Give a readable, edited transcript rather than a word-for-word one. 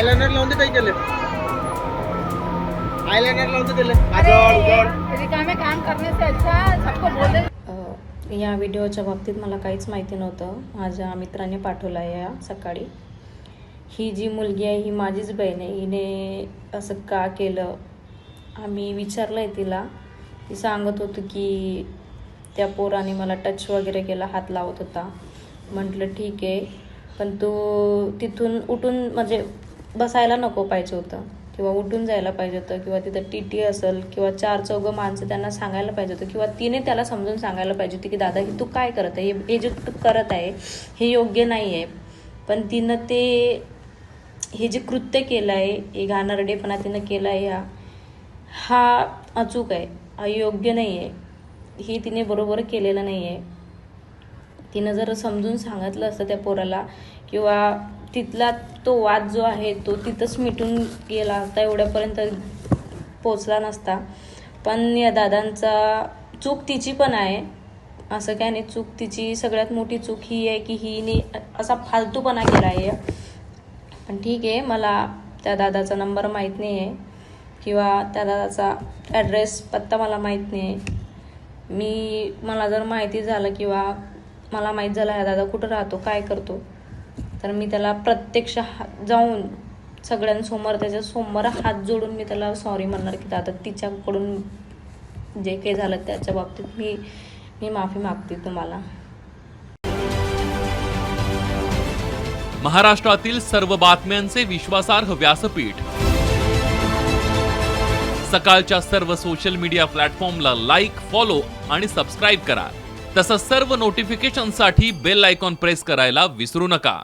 Eyeliner लावून दे काही त्याला, आयलाइनर लावून दे त्याला. रिकामे काम करने से अच्छा सबको बोले. या व्हिडिओच्या बाबतीत मला काहीच माहिती नव्हतं. माझ्या मित्राने पाठवला आहे या सकाळी. ही जी मुलगी आहे ही माझीच बहीण आहे. हिने असं का केलं आम्ही विचारलं आहे तिला. ती सांगत होती की त्या पोराने मला टच वगैरे केला, हात लावत होता. म्हटलं ठीक आहे, पण तू तिथून उठून म्हणजे बसायला नको पाहिजे होतं किंवा उठून जायला पाहिजे होतं किंवा तिथं टी असेल किंवा 4 माणसं त्यांना सांगायला पाहिजे होतं किंवा तिने त्याला समजून सांगायला पाहिजे होती की दादा ही तू काय करत आहे, हे जे तू करत आहे हे योग्य नाही आहे. पण तिनं हे जे कृत्य केलं आहे, हे घाणेरडेपणा तिनं केला आहे, हा अचूक आहे, हा योग्य नाही आहे. हे तिने बरोबर केलेलं नाही आहे. तिनं जर समजून सांगितलं असतं त्या पोराला किंवा तिथला तो वाद जो आहे तो तिथंच मिटून गेला असता, एवढ्यापर्यंत पोचला नसता. पण या दादांचा चूक तिची पण आहे, असं काय नाही. चूक तिची सगळ्यात मोठी चूक ही आहे की हिने असा फालतूपणा केला आहे. पण ठीक आहे, मला त्या दादाचा नंबर माहीत नाही आहे किंवा त्या दादाचा ॲड्रेस पत्ता मला माहीत नाही आहे. मला जर माहिती झालं किंवा मला माहीत झालं हा दादा कुठं राहतो, काय करतो, तर मी त्याला प्रत्यक्ष जाऊन सगळ्यांसमोर त्याच्या समोर हात जोडून मी त्याला सॉरी म्हणणार की दादा तिच्याकडून जे काही झालं त्याच्या बाबतीत मी माफी मागते तुम्हाला. महाराष्ट्रातील सर्व बातम्यांचे विश्वासार्ह व्यासपीठ. सकाळच्या सर्व सोशल मीडिया प्लॅटफॉर्मला लाईक, फॉलो आणि सबस्क्राईब करा. तसंच सर्व नोटिफिकेशनसाठी बेल आयकॉन प्रेस करायला विसरू नका.